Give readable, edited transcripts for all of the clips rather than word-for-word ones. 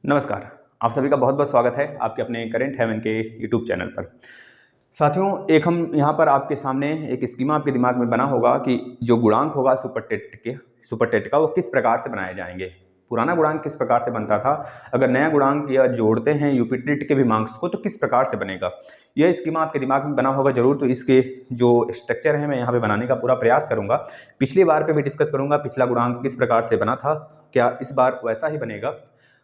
नमस्कार। आप सभी का बहुत बहुत स्वागत है आपके अपने करेंट हेवन के यूट्यूब चैनल पर। साथियों, एक हम यहाँ पर आपके सामने एक स्कीमा आपके दिमाग में बना होगा कि जो गुणांक होगा सुपर टेट का वो किस प्रकार से बनाए जाएंगे। पुराना गुणांक किस प्रकार से बनता था, अगर नया गुणांक या जोड़ते हैं यूपी टेट के भी मार्क्स को तो किस प्रकार से बनेगा। यह स्कीमा आपके दिमाग में बना होगा जरूर, तो इसके जो स्ट्रक्चर है मैं यहाँ पे बनाने का पूरा प्रयास करूँगा। पिछली बार पे भी डिस्कस करूँगा पिछला गुणांक किस प्रकार से बना था, क्या इस बार वैसा ही बनेगा।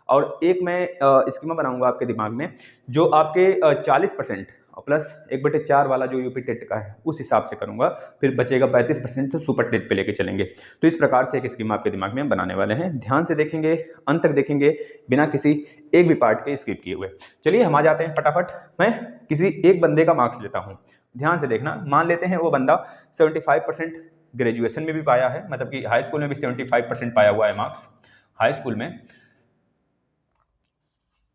और एक मैं स्कीमा बनाऊंगा आपके दिमाग में जो आपके 40% प्लस 1/4 वाला जो यूपी टेट का है उस हिसाब से करूंगा, फिर बचेगा 35% तो सुपर टेट पे लेके चलेंगे। तो इस प्रकार से एक स्कीमा आपके दिमाग में हम बनाने वाले हैं। ध्यान से देखेंगे, अंत तक देखेंगे, बिना किसी एक भी पार्ट के स्किप किए हुए। चलिए हम आ जाते हैं फटाफट। मैं किसी एक बंदे का मार्क्स लेता हूँ, ध्यान से देखना। मान लेते हैं वो बंदा 75% ग्रेजुएशन में भी पाया है, मतलब कि हाई स्कूल में भी 75% पाया हुआ है मार्क्स हाई स्कूल में,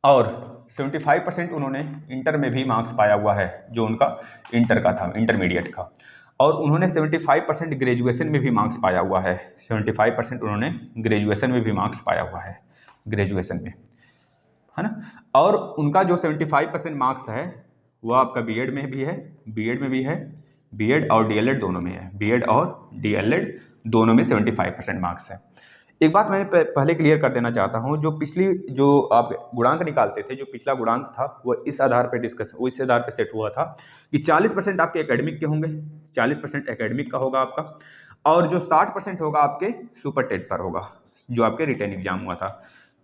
और 75% उन्होंने इंटर में भी मार्क्स पाया हुआ है जो उनका इंटर का था, इंटरमीडिएट का। और उन्होंने 75% ग्रेजुएशन में भी मार्क्स पाया हुआ है। 75% उन्होंने ग्रेजुएशन में भी मार्क्स पाया हुआ है, ग्रेजुएशन में, है ना। और उनका जो 75% मार्क्स है वो आपका बीएड में भी है, बीएड में भी है, बीएड और डीएलएड दोनों में है, बीएड और डीएलएड दोनों में 75% मार्क्स है। एक बात मैं पहले क्लियर कर देना चाहता हूं, जो पिछली जो आप गुणांक निकालते थे, जो पिछला गुणांक था वो इस आधार पे सेट हुआ था कि 40% आपके एकेडमिक के होंगे, 40% एकेडमिक का होगा आपका, और जो 60% होगा आपके सुपर टेट पर होगा, जो आपके रिटेन एग्जाम हुआ था।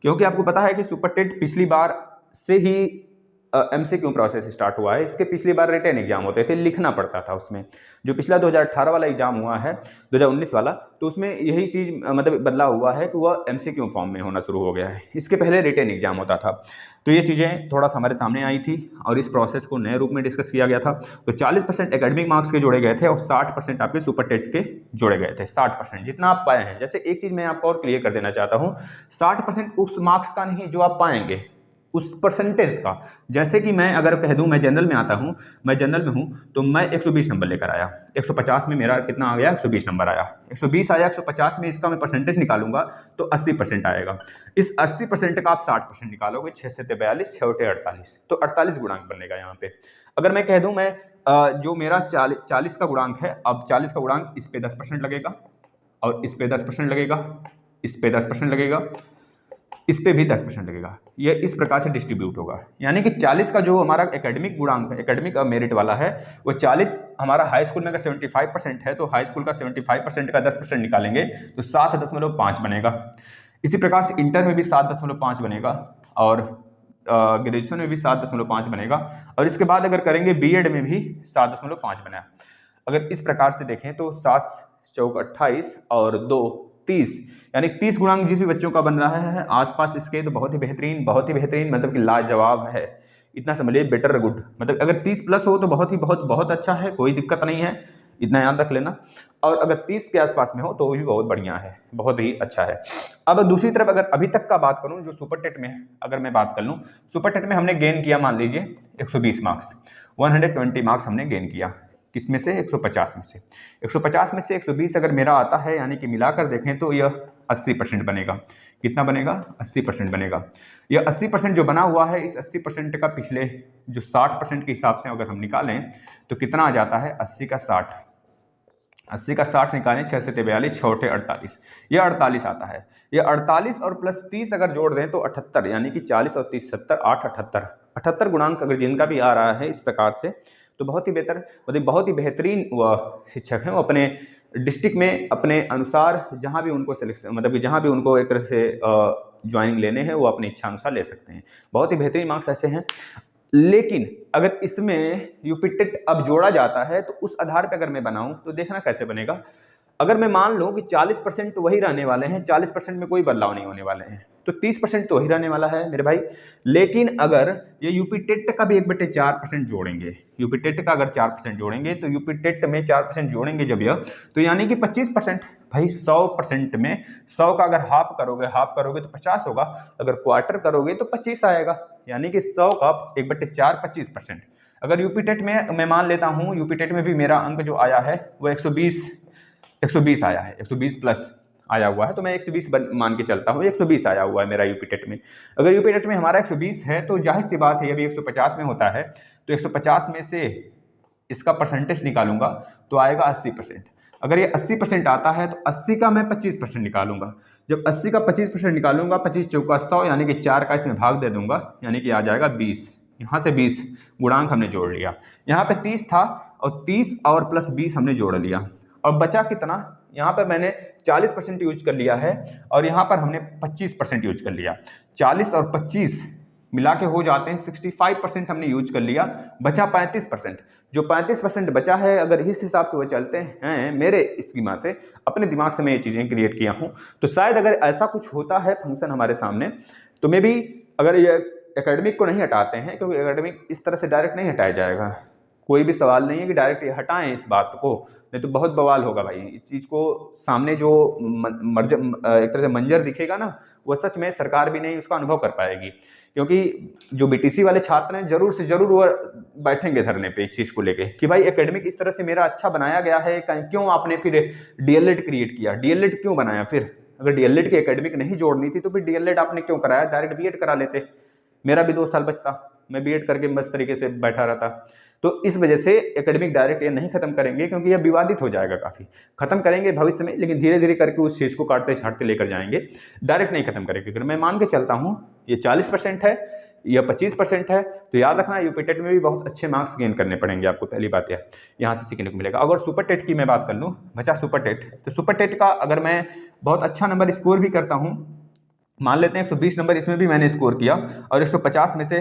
क्योंकि आपको पता है कि सुपर टेट पिछली बार से ही एमसीक्यू प्रोसेस स्टार्ट हुआ है। इसके पिछली बार रिटेन एग्जाम होते थे, लिखना पड़ता था उसमें। जो पिछला 2018 वाला एग्जाम हुआ है, 2019 वाला, तो उसमें यही चीज़ मतलब बदलाव हुआ है कि वह एमसीक्यू फॉर्म में होना शुरू हो गया है। इसके पहले रिटेन एग्जाम होता था। तो ये चीज़ें थोड़ा सा हमारे सामने आई थी और इस प्रोसेस को नए रूप में डिस्कस किया गया था। तो 40% एकेडमिक मार्क्स के जोड़े गए थे और 60% आपके सुपर टेट के जोड़े गए थे। 60% जितना आप पाए हैं। जैसे एक चीज़ मैं आपको और क्लियर कर देना चाहता हूँ, 60% उस मार्क्स का नहीं जो आप पाएंगे, उस परसेंटेज का। जैसे कि मैं अगर कह दूं मैं जनरल में आता हूं, मैं जनरल में हूं, तो मैं 120 नंबर लेकर आया, 150 में मेरा कितना आ गया, 120 नंबर आया। 120 आया, 150 में इसका मैं परसेंटेज निकालूंगा तो 80% आएगा। इस 80% का आप 60% निकालोगे, 6 से 42, 6 से 48, तो 48 गुणांक बनेगा यहाँ पे। अगर मैं कह दूं मैं जो मेरा 40 का गुणांक है, अब 40 का गुणांक इस पे 10% लगेगा, और इस पे 10% लगेगा, इस पे 10% लगेगा, इस पे भी 10% लगेगा। ये इस प्रकार से डिस्ट्रीब्यूट होगा। यानी कि 40 का जो हमारा एकेडमिक गुणांक है, एकेडमिक मेरिट वाला है, वो 40 हमारा हाई स्कूल में अगर 75% है तो हाई स्कूल का 75% का 10% निकालेंगे तो 7.5 बनेगा। इसी प्रकार से इंटर में भी 7.5 बनेगा, और ग्रेजुएशन में भी 7.5 बनेगा, और इसके बाद अगर करेंगे बीएड में भी 7.5 बना। अगर इस प्रकार से देखें तो 7 चौक 28 और 2 30, यानी 30 गुणांक जिस भी बच्चों का बन रहा है आसपास इसके, तो बहुत ही बेहतरीन, बहुत ही बेहतरीन, मतलब कि लाजवाब है। इतना समझिए, बेटर गुड, मतलब अगर 30 प्लस हो तो बहुत ही बहुत अच्छा है, कोई दिक्कत नहीं है, इतना याद रख लेना। और अगर 30 के आसपास में हो तो भी बहुत बढ़िया है, बहुत ही अच्छा है। अब दूसरी तरफ अगर अभी तक का बात करूं, जो सुपर टेट में अगर मैं बात कर लूं, सुपर टेट में हमने गेन किया, मान लीजिए 120 मार्क्स, 120 मार्क्स हमने गेन किया। किस में से, 150 में से। 150 में से 120 अगर मेरा आता है, यानी कि मिलाकर देखें तो यह 80% बनेगा। कितना बनेगा, 80% बनेगा। यह 80% जो बना हुआ है, इस 80% का पिछले जो 60% के हिसाब से अगर हम निकालें तो कितना आ जाता है, 80 का 60, 80 का 60 निकालें, 6 से 42, 6 से 48, यह 48 आता है। यह 48 और प्लस 30 अगर जोड़ दें तो 78, यानी कि 40 और 30 70, 8 78, 78 गुणांक अगर जिनका भी आ रहा है इस प्रकार से, तो बहुत ही बेहतर, मतलब बहुत ही बेहतरीन वह शिक्षक हैं। वो अपने डिस्ट्रिक्ट में अपने अनुसार जहाँ भी उनको सिलेक्शन, मतलब कि जहाँ भी उनको एक तरह से ज्वाइनिंग लेने हैं वो अपनी इच्छा अनुसार ले सकते हैं। बहुत ही बेहतरीन मार्क्स ऐसे हैं। लेकिन अगर इसमें यूपी टेट अब जोड़ा जाता है तो उस आधार पर अगर मैं बनाऊं तो देखना कैसे बनेगा। अगर मैं मान लूं कि 40% तो वही रहने वाले हैं, 40% में कोई बदलाव नहीं होने वाले हैं, तो 30% तो वही रहने वाला है मेरे भाई। लेकिन अगर ये यूपी टेट का भी 1/4% जोड़ेंगे, यूपी टेट का अगर 4% जोड़ेंगे, तो यूपी टेट में 4% जोड़ेंगे जब यह, तो यानी कि 25%। भाई 100% में 100 का अगर हाफ करोगे तो 50 होगा, अगर क्वार्टर करोगे तो 25 आएगा, यानी कि 100 का 1/4 25%। अगर यूपी टेट में मैं मान लेता हूँ, यूपी टेट में भी मेरा अंक जो आया है वो 120 आया है, 120 प्लस, आया हुआ है, तो मैं 120 मान के चलता हूँ, 120 आया हुआ है मेरा यूपी टेट में। अगर यूपी टेट में हमारा 120 है तो जाहिर सी बात है, ये भी 150 में होता है, तो 150 में से इसका परसेंटेज निकालूंगा तो आएगा 80%। अगर ये 80% आता है तो 80 का मैं 25% निकालूंगा। जब 80 का 25% निकालूंगा, 25 चौका 100, यानी कि 4 का इसमें भाग दे दूंगा, यानी कि आ जाएगा 20। यहाँ से 20 गुणांक हमने जोड़ लिया, यहाँ पे 30 था और 30 और प्लस 20 हमने जोड़ लिया, और बचा कितना, यहाँ पर मैंने 40% यूज कर लिया है और यहाँ पर हमने 25% यूज कर लिया। 40 और 25 मिला के हो जाते हैं 65% हमने यूज कर लिया, बचा 35%। जो 35% बचा है, अगर इस हिसाब से वो चलते हैं, मेरे स्कीमा से, अपने दिमाग से मैं ये चीज़ें क्रिएट किया हूँ, तो शायद अगर ऐसा कुछ होता है फंक्शन हमारे सामने, तो मे भी अगर ये एकेडमिक को नहीं हटाते हैं, क्योंकि एकेडमिक इस तरह से डायरेक्ट नहीं हटाया जाएगा, कोई भी सवाल नहीं है कि डायरेक्ट ये हटाएं इस बात को, नहीं तो बहुत बवाल होगा भाई। इस चीज़ को सामने जो एक तरह से मंजर दिखेगा ना, वो सच में सरकार भी नहीं उसका अनुभव कर पाएगी, क्योंकि जो बीटीसी वाले छात्र हैं जरूर से जरूर वो बैठेंगे धरने पे इस चीज़ को लेके कि भाई एकेडमिक इस तरह से मेरा अच्छा बनाया गया है, क्यों आपने फिर डीएलएड क्रिएट किया, डीएलएड क्यों बनाया, फिर अगर डीएलएड की एकेडमिक नहीं जोड़नी थी तो फिर डीएलएड आपने क्यों कराया, डायरेक्ट बीएड करा लेते, मेरा भी 2 साल बचता, मैं बीएड करके मस्त तरीके से बैठा रहता। तो इस वजह से एकेडमिक डायरेक्ट ये नहीं खत्म करेंगे, क्योंकि यह विवादित हो जाएगा काफ़ी। खत्म करेंगे भविष्य में, लेकिन धीरे धीरे करके उस चीज़ को काटते छाटते लेकर जाएंगे, डायरेक्ट नहीं खत्म करेंगे। अगर मैं मान के चलता हूँ ये 40% है, यह 25% है, तो याद रखना यूपी टेट में भी बहुत अच्छे मार्क्स गेन करने पड़ेंगे आपको, पहली बात है यहाँ से सीखने को मिलेगा। अगर सुपर टेट की मैं बात कर लूँ, बचा सुपर टेट, तो सुपर टेट का अगर मैं बहुत अच्छा नंबर स्कोर भी करता हूँ, मान लेते हैं 120 नंबर इसमें भी मैंने स्कोर किया, और 150 में से,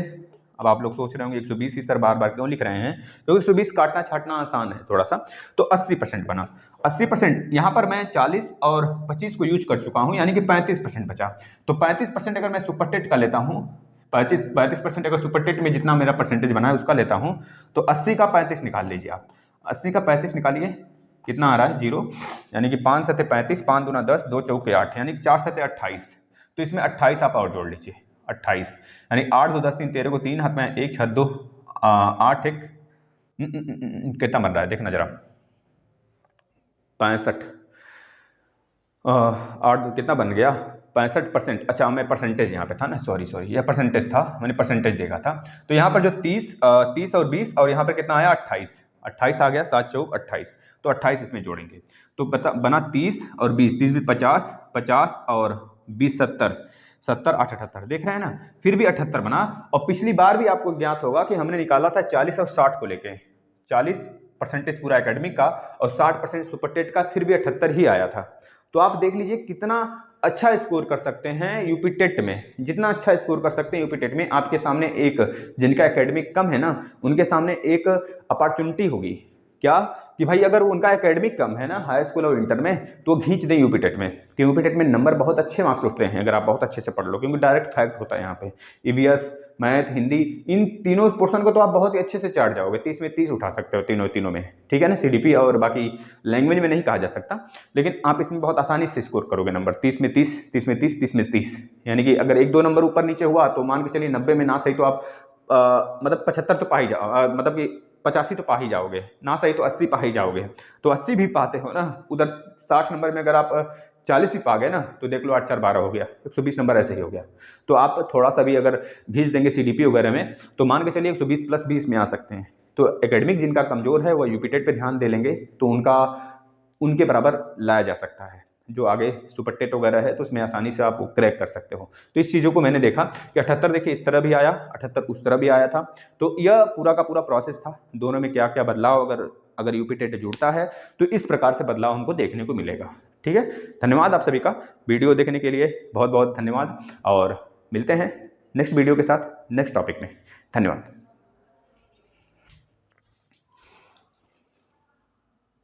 अब आप लोग सोच रहे होंगे 120 ही सर बार बार क्यों लिख रहे हैं, क्योंकि 120 काटना छाटना आसान है थोड़ा सा, तो 80% बना। 80% यहाँ पर मैं 40 और 25 को यूज कर चुका हूँ, यानी कि 35% बचा। तो 35% अगर मैं सुपर टेट का लेता हूँ, 35% अगर सुपर टेट में जितना मेरा परसेंटेज बना है उसका लेता हूँ, तो 80 का 35 निकाल लीजिए आप। 80 का 35 निकालिए, कितना आ रहा है, 0, यानी कि 5 सते 35, 5 दूना 10, 2 चौके 8, यानी कि 4 सते 28। तो इसमें 28 आप और जोड़ लीजिए, 28, यानी 8 2 10 3 13 को 3 हाथ में 1 6 2 8 1 कितना बन रहा है देखना जरा, 65, 8 कितना बन गया, 65%। अच्छा मैं परसेंटेज यहाँ पे था ना, सॉरी यह परसेंटेज था, मैंने परसेंटेज देखा था। तो यहाँ पर जो 30 और 20 और यहाँ पर कितना आया 28 आ गया, 7 चौक 28, तो 28 इसमें जोड़ेंगे तो बना 30 और 20, 30 भी 50 और 20 70, 70 8 78, देख रहे हैं ना, फिर भी 78 बना। और पिछली बार भी आपको ज्ञात होगा कि हमने निकाला था 40 और 60 को लेके, 40% पूरा एकेडमिक का और 60% सुपर टेट का, फिर भी 78 ही आया था। तो आप देख लीजिए कितना अच्छा स्कोर कर सकते हैं यूपी टेट में, जितना अच्छा स्कोर कर सकते हैं यूपी टेट में, आपके सामने एक, जिनका एकेडमिक कम है ना, उनके सामने एक अपॉर्चुनिटी होगी, क्या कि भाई अगर उनका एकेडमिक कम है ना हाई स्कूल और इंटर में, तो खींच दें यूपी टेट में, कि यूपी टेट में नंबर बहुत अच्छे मार्क्स उठते हैं अगर आप बहुत अच्छे से पढ़ लो, क्योंकि डायरेक्ट फैक्ट होता है यहाँ पे। ईवीएस, मैथ, हिंदी, इन तीनों पोर्शन को तो आप बहुत ही अच्छे से चाट जाओगे, 30 में 30 उठा सकते हो तीनों में, ठीक है ना। सीडीपी और बाकी लैंग्वेज में नहीं कहा जा सकता, लेकिन आप इसमें बहुत आसानी से स्कोर करोगे नंबर, 30 में 30, 30 में 30, 30 में 30, यानी कि अगर 1-2 नंबर ऊपर नीचे हुआ तो मान के चलिए 90 में ना सही तो आप मतलब 75 तो पा ही जाओ, मतलब कि 85 तो पा ही जाओगे, ना सही तो 80 पा ही जाओगे। तो 80 भी पाते हो ना, उधर 60 नंबर में अगर आप 40 भी पा गए ना, तो देख लो 8 4 12 हो गया, 120 नंबर ऐसे ही हो गया। तो आप थोड़ा सा भी अगर घिस देंगे सीडीपी वगैरह में, तो मान के चलिए 120 प्लस 20 में आ सकते हैं। तो एकेडमिक जिनका कमजोर है वो यूपी टेट पे ध्यान दे लेंगे, तो उनके बराबर लाया जा सकता है। जो आगे सुपर टेट वगैरह है तो उसमें आसानी से आप क्रैक कर सकते हो। तो इस चीज़ों को मैंने देखा कि 78 देखिए इस तरह भी आया, 78 उस तरह भी आया था। तो यह पूरा का पूरा प्रोसेस था, दोनों में क्या क्या बदलाव अगर यूपी टेट जुड़ता है तो इस प्रकार से बदलाव हमको देखने को मिलेगा। ठीक है, धन्यवाद आप सभी का वीडियो देखने के लिए, बहुत बहुत धन्यवाद, और मिलते हैं नेक्स्ट वीडियो के साथ नेक्स्ट टॉपिक में। धन्यवाद।